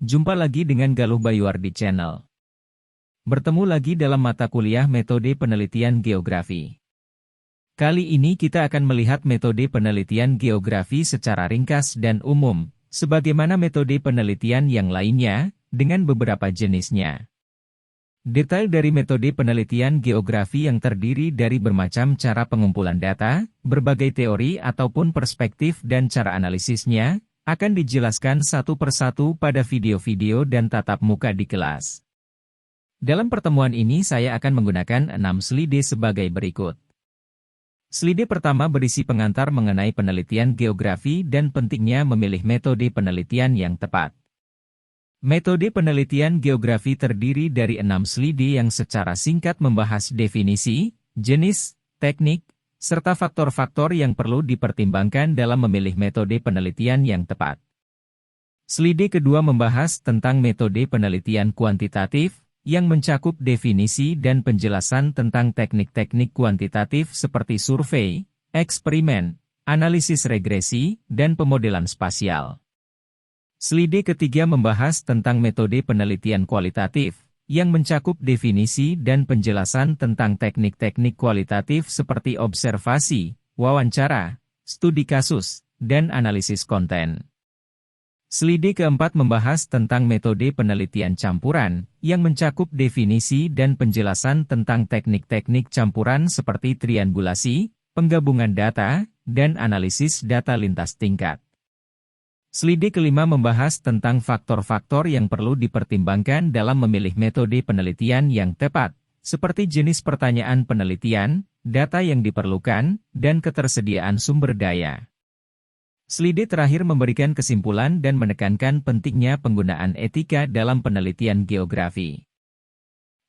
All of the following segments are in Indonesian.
Jumpa lagi dengan Galuh Bayuardi Channel. Bertemu lagi dalam mata kuliah Metode Penelitian Geografi. Kali ini kita akan melihat metode penelitian geografi secara ringkas dan umum, sebagaimana metode penelitian yang lainnya, dengan beberapa jenisnya. Detail dari metode penelitian geografi yang terdiri dari bermacam cara pengumpulan data, berbagai teori ataupun perspektif dan cara analisisnya, akan dijelaskan satu persatu pada video-video dan tatap muka di kelas. Dalam pertemuan ini saya akan menggunakan 6 slide sebagai berikut. Slide pertama berisi pengantar mengenai penelitian geografi dan pentingnya memilih metode penelitian yang tepat. Metode penelitian geografi terdiri dari 6 slide yang secara singkat membahas definisi, jenis, teknik, serta faktor-faktor yang perlu dipertimbangkan dalam memilih metode penelitian yang tepat. Slide kedua membahas tentang metode penelitian kuantitatif, yang mencakup definisi dan penjelasan tentang teknik-teknik kuantitatif seperti survei, eksperimen, analisis regresi, dan pemodelan spasial. Slide ketiga membahas tentang metode penelitian kualitatif, yang mencakup definisi dan penjelasan tentang teknik-teknik kualitatif seperti observasi, wawancara, studi kasus, dan analisis konten. Slide keempat membahas tentang metode penelitian campuran, yang mencakup definisi dan penjelasan tentang teknik-teknik campuran seperti triangulasi, penggabungan data, dan analisis data lintas tingkat. Slide kelima membahas tentang faktor-faktor yang perlu dipertimbangkan dalam memilih metode penelitian yang tepat, seperti jenis pertanyaan penelitian, data yang diperlukan, dan ketersediaan sumber daya. Slide terakhir memberikan kesimpulan dan menekankan pentingnya penggunaan etika dalam penelitian geografi.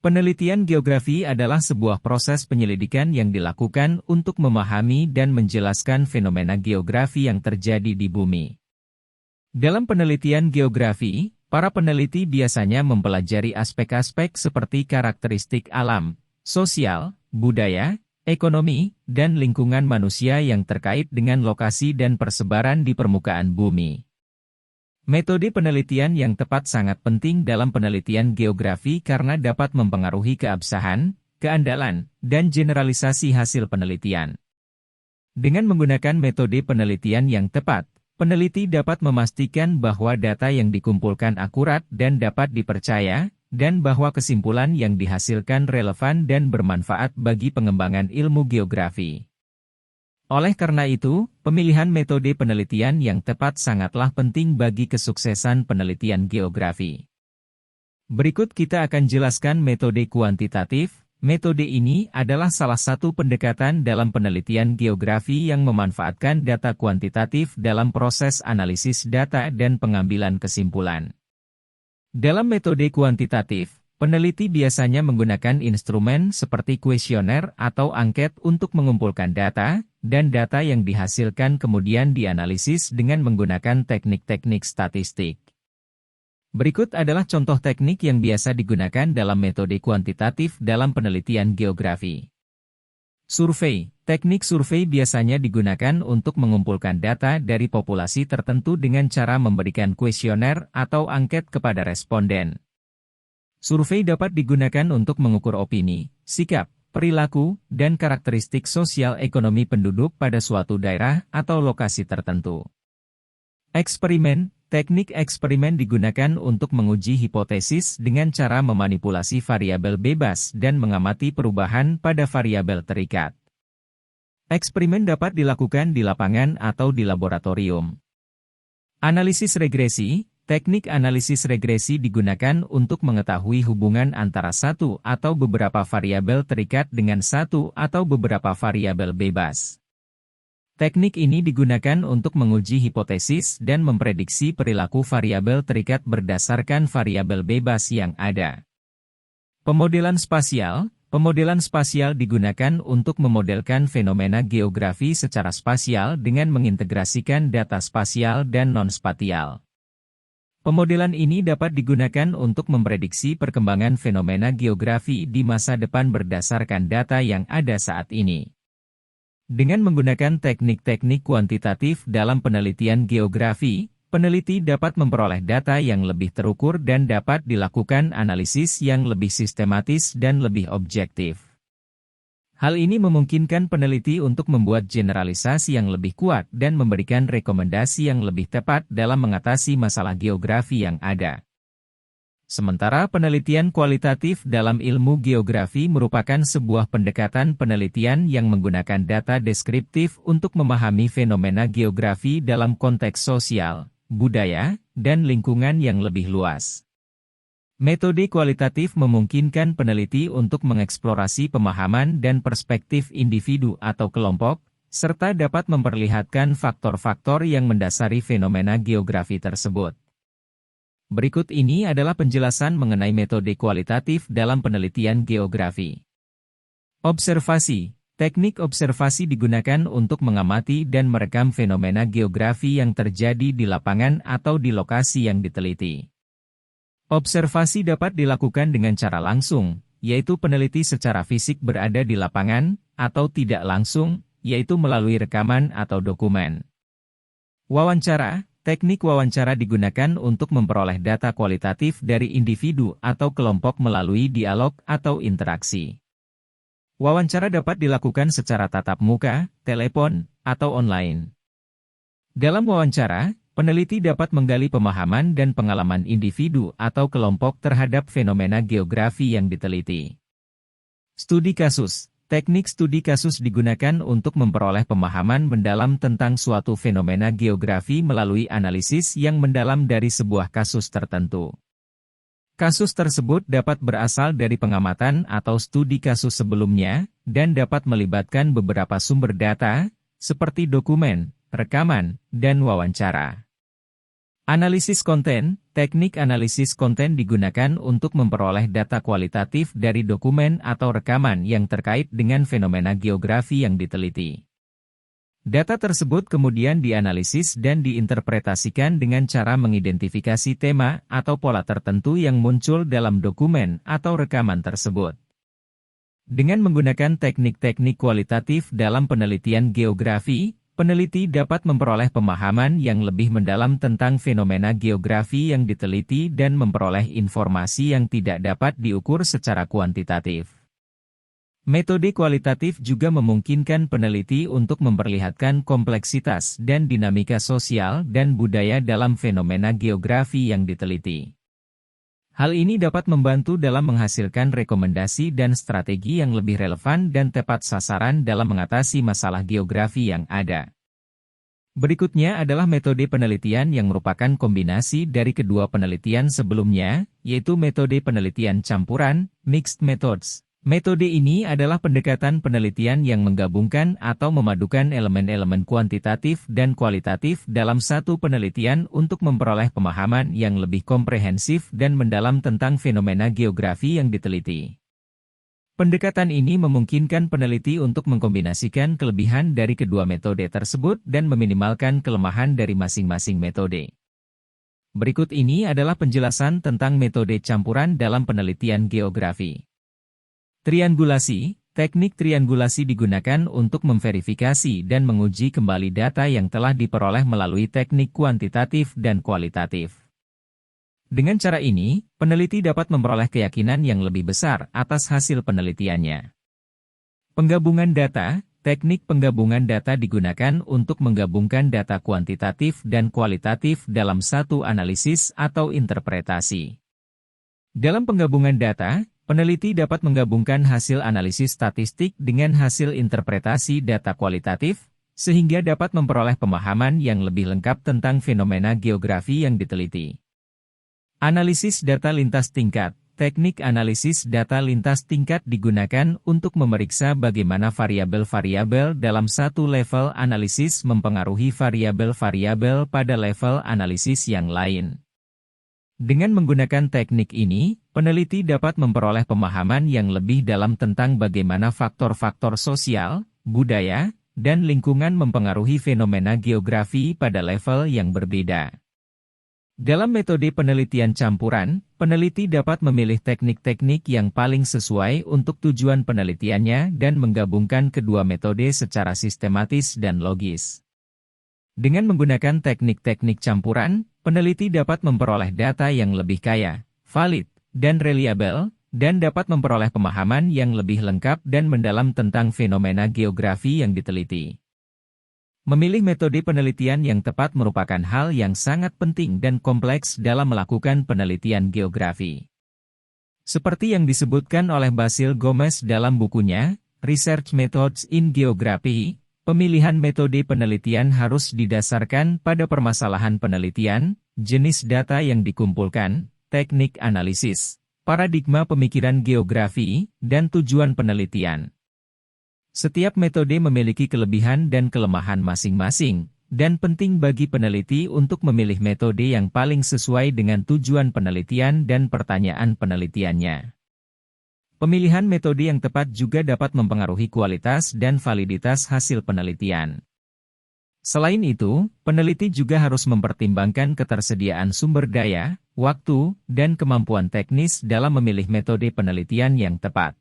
Penelitian geografi adalah sebuah proses penyelidikan yang dilakukan untuk memahami dan menjelaskan fenomena geografi yang terjadi di bumi. Dalam penelitian geografi, para peneliti biasanya mempelajari aspek-aspek seperti karakteristik alam, sosial, budaya, ekonomi, dan lingkungan manusia yang terkait dengan lokasi dan persebaran di permukaan bumi. Metode penelitian yang tepat sangat penting dalam penelitian geografi karena dapat mempengaruhi keabsahan, keandalan, dan generalisasi hasil penelitian. Dengan menggunakan metode penelitian yang tepat, peneliti dapat memastikan bahwa data yang dikumpulkan akurat dan dapat dipercaya, dan bahwa kesimpulan yang dihasilkan relevan dan bermanfaat bagi pengembangan ilmu geografi. Oleh karena itu, pemilihan metode penelitian yang tepat sangatlah penting bagi kesuksesan penelitian geografi. Berikut kita akan jelaskan metode kuantitatif. Metode ini adalah salah satu pendekatan dalam penelitian geografi yang memanfaatkan data kuantitatif dalam proses analisis data dan pengambilan kesimpulan. Dalam metode kuantitatif, peneliti biasanya menggunakan instrumen seperti kuesioner atau angket untuk mengumpulkan data, dan data yang dihasilkan kemudian dianalisis dengan menggunakan teknik-teknik statistik. Berikut adalah contoh teknik yang biasa digunakan dalam metode kuantitatif dalam penelitian geografi. Survei. Teknik survei biasanya digunakan untuk mengumpulkan data dari populasi tertentu dengan cara memberikan kuesioner atau angket kepada responden. Survei dapat digunakan untuk mengukur opini, sikap, perilaku, dan karakteristik sosial ekonomi penduduk pada suatu daerah atau lokasi tertentu. Eksperimen. Teknik eksperimen digunakan untuk menguji hipotesis dengan cara memanipulasi variabel bebas dan mengamati perubahan pada variabel terikat. Eksperimen dapat dilakukan di lapangan atau di laboratorium. Analisis regresi. Teknik analisis regresi digunakan untuk mengetahui hubungan antara satu atau beberapa variabel terikat dengan satu atau beberapa variabel bebas. Teknik ini digunakan untuk menguji hipotesis dan memprediksi perilaku variabel terikat berdasarkan variabel bebas yang ada. Pemodelan spasial. Pemodelan spasial digunakan untuk memodelkan fenomena geografi secara spasial dengan mengintegrasikan data spasial dan non-spatial. Pemodelan ini dapat digunakan untuk memprediksi perkembangan fenomena geografi di masa depan berdasarkan data yang ada saat ini. Dengan menggunakan teknik-teknik kuantitatif dalam penelitian geografi, peneliti dapat memperoleh data yang lebih terukur dan dapat dilakukan analisis yang lebih sistematis dan lebih objektif. Hal ini memungkinkan peneliti untuk membuat generalisasi yang lebih kuat dan memberikan rekomendasi yang lebih tepat dalam mengatasi masalah geografi yang ada. Sementara penelitian kualitatif dalam ilmu geografi merupakan sebuah pendekatan penelitian yang menggunakan data deskriptif untuk memahami fenomena geografi dalam konteks sosial, budaya, dan lingkungan yang lebih luas. Metode kualitatif memungkinkan peneliti untuk mengeksplorasi pemahaman dan perspektif individu atau kelompok, serta dapat memperlihatkan faktor-faktor yang mendasari fenomena geografi tersebut. Berikut ini adalah penjelasan mengenai metode kualitatif dalam penelitian geografi. Observasi. Teknik observasi digunakan untuk mengamati dan merekam fenomena geografi yang terjadi di lapangan atau di lokasi yang diteliti. Observasi dapat dilakukan dengan cara langsung, yaitu peneliti secara fisik berada di lapangan, atau tidak langsung, yaitu melalui rekaman atau dokumen. Wawancara. Teknik wawancara digunakan untuk memperoleh data kualitatif dari individu atau kelompok melalui dialog atau interaksi. Wawancara dapat dilakukan secara tatap muka, telepon, atau online. Dalam wawancara, peneliti dapat menggali pemahaman dan pengalaman individu atau kelompok terhadap fenomena geografi yang diteliti. Studi kasus. Teknik studi kasus digunakan untuk memperoleh pemahaman mendalam tentang suatu fenomena geografi melalui analisis yang mendalam dari sebuah kasus tertentu. Kasus tersebut dapat berasal dari pengamatan atau studi kasus sebelumnya, dan dapat melibatkan beberapa sumber data, seperti dokumen, rekaman, dan wawancara. Analisis konten. Teknik analisis konten digunakan untuk memperoleh data kualitatif dari dokumen atau rekaman yang terkait dengan fenomena geografi yang diteliti. Data tersebut kemudian dianalisis dan diinterpretasikan dengan cara mengidentifikasi tema atau pola tertentu yang muncul dalam dokumen atau rekaman tersebut. Dengan menggunakan teknik-teknik kualitatif dalam penelitian geografi, peneliti dapat memperoleh pemahaman yang lebih mendalam tentang fenomena geografi yang diteliti dan memperoleh informasi yang tidak dapat diukur secara kuantitatif. Metode kualitatif juga memungkinkan peneliti untuk memperlihatkan kompleksitas dan dinamika sosial dan budaya dalam fenomena geografi yang diteliti. Hal ini dapat membantu dalam menghasilkan rekomendasi dan strategi yang lebih relevan dan tepat sasaran dalam mengatasi masalah geografi yang ada. Berikutnya adalah metode penelitian yang merupakan kombinasi dari kedua penelitian sebelumnya, yaitu metode penelitian campuran, mixed methods. Metode ini adalah pendekatan penelitian yang menggabungkan atau memadukan elemen-elemen kuantitatif dan kualitatif dalam satu penelitian untuk memperoleh pemahaman yang lebih komprehensif dan mendalam tentang fenomena geografi yang diteliti. Pendekatan ini memungkinkan peneliti untuk mengkombinasikan kelebihan dari kedua metode tersebut dan meminimalkan kelemahan dari masing-masing metode. Berikut ini adalah penjelasan tentang metode campuran dalam penelitian geografi. Triangulasi. Teknik triangulasi digunakan untuk memverifikasi dan menguji kembali data yang telah diperoleh melalui teknik kuantitatif dan kualitatif. Dengan cara ini, peneliti dapat memperoleh keyakinan yang lebih besar atas hasil penelitiannya. Penggabungan data. Teknik penggabungan data digunakan untuk menggabungkan data kuantitatif dan kualitatif dalam satu analisis atau interpretasi. Dalam penggabungan data, peneliti dapat menggabungkan hasil analisis statistik dengan hasil interpretasi data kualitatif, sehingga dapat memperoleh pemahaman yang lebih lengkap tentang fenomena geografi yang diteliti. Analisis data lintas tingkat. Teknik analisis data lintas tingkat digunakan untuk memeriksa bagaimana variabel-variabel dalam satu level analisis mempengaruhi variabel-variabel pada level analisis yang lain. Dengan menggunakan teknik ini, peneliti dapat memperoleh pemahaman yang lebih dalam tentang bagaimana faktor-faktor sosial, budaya, dan lingkungan mempengaruhi fenomena geografi pada level yang berbeda. Dalam metode penelitian campuran, peneliti dapat memilih teknik-teknik yang paling sesuai untuk tujuan penelitiannya dan menggabungkan kedua metode secara sistematis dan logis. Dengan menggunakan teknik-teknik campuran, peneliti dapat memperoleh data yang lebih kaya, valid, dan reliabel, dan dapat memperoleh pemahaman yang lebih lengkap dan mendalam tentang fenomena geografi yang diteliti. Memilih metode penelitian yang tepat merupakan hal yang sangat penting dan kompleks dalam melakukan penelitian geografi. Seperti yang disebutkan oleh Basil Gomez dalam bukunya, Research Methods in Geography, pemilihan metode penelitian harus didasarkan pada permasalahan penelitian, jenis data yang dikumpulkan, teknik analisis, paradigma pemikiran geografi, dan tujuan penelitian. Setiap metode memiliki kelebihan dan kelemahan masing-masing, dan penting bagi peneliti untuk memilih metode yang paling sesuai dengan tujuan penelitian dan pertanyaan penelitiannya. Pemilihan metode yang tepat juga dapat mempengaruhi kualitas dan validitas hasil penelitian. Selain itu, peneliti juga harus mempertimbangkan ketersediaan sumber daya, waktu, dan kemampuan teknis dalam memilih metode penelitian yang tepat.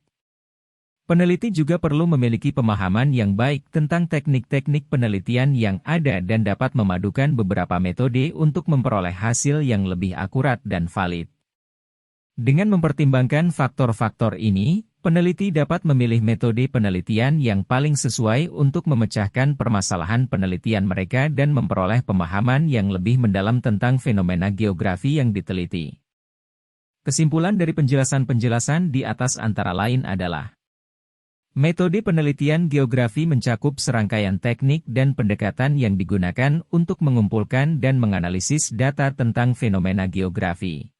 Peneliti juga perlu memiliki pemahaman yang baik tentang teknik-teknik penelitian yang ada dan dapat memadukan beberapa metode untuk memperoleh hasil yang lebih akurat dan valid. Dengan mempertimbangkan faktor-faktor ini, peneliti dapat memilih metode penelitian yang paling sesuai untuk memecahkan permasalahan penelitian mereka dan memperoleh pemahaman yang lebih mendalam tentang fenomena geografi yang diteliti. Kesimpulan dari penjelasan-penjelasan di atas antara lain adalah: metode penelitian geografi mencakup serangkaian teknik dan pendekatan yang digunakan untuk mengumpulkan dan menganalisis data tentang fenomena geografi.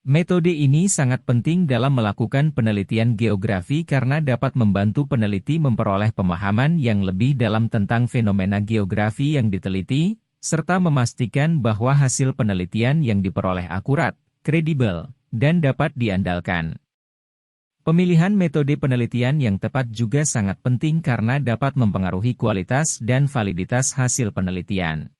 Metode ini sangat penting dalam melakukan penelitian geografi karena dapat membantu peneliti memperoleh pemahaman yang lebih dalam tentang fenomena geografi yang diteliti, serta memastikan bahwa hasil penelitian yang diperoleh akurat, kredibel, dan dapat diandalkan. Pemilihan metode penelitian yang tepat juga sangat penting karena dapat mempengaruhi kualitas dan validitas hasil penelitian.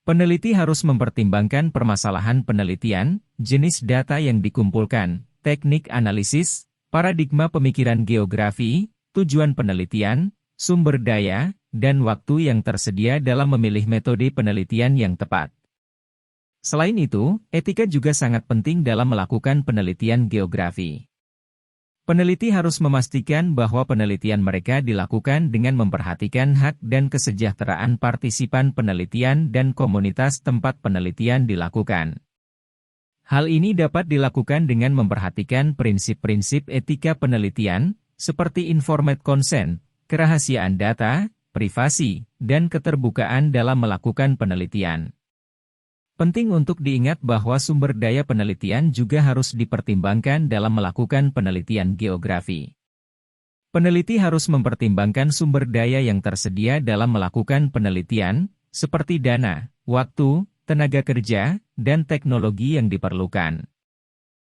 Peneliti harus mempertimbangkan permasalahan penelitian, jenis data yang dikumpulkan, teknik analisis, paradigma pemikiran geografi, tujuan penelitian, sumber daya, dan waktu yang tersedia dalam memilih metode penelitian yang tepat. Selain itu, etika juga sangat penting dalam melakukan penelitian geografi. Peneliti harus memastikan bahwa penelitian mereka dilakukan dengan memperhatikan hak dan kesejahteraan partisipan penelitian dan komunitas tempat penelitian dilakukan. Hal ini dapat dilakukan dengan memperhatikan prinsip-prinsip etika penelitian, seperti informed consent, kerahasiaan data, privasi, dan keterbukaan dalam melakukan penelitian. Penting untuk diingat bahwa sumber daya penelitian juga harus dipertimbangkan dalam melakukan penelitian geografi. Peneliti harus mempertimbangkan sumber daya yang tersedia dalam melakukan penelitian, seperti dana, waktu, tenaga kerja, dan teknologi yang diperlukan.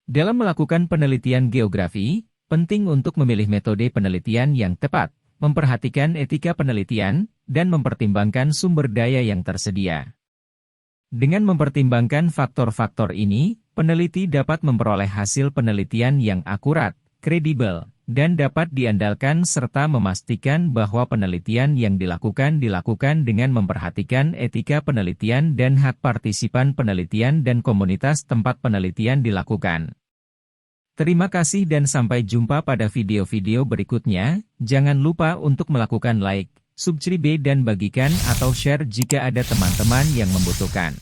Dalam melakukan penelitian geografi, penting untuk memilih metode penelitian yang tepat, memperhatikan etika penelitian, dan mempertimbangkan sumber daya yang tersedia. Dengan mempertimbangkan faktor-faktor ini, peneliti dapat memperoleh hasil penelitian yang akurat, kredibel, dan dapat diandalkan serta memastikan bahwa penelitian yang dilakukan dengan memperhatikan etika penelitian dan hak partisipan penelitian dan komunitas tempat penelitian dilakukan. Terima kasih dan sampai jumpa pada video-video berikutnya. Jangan lupa untuk melakukan like, subscribe dan bagikan atau share jika ada teman-teman yang membutuhkan.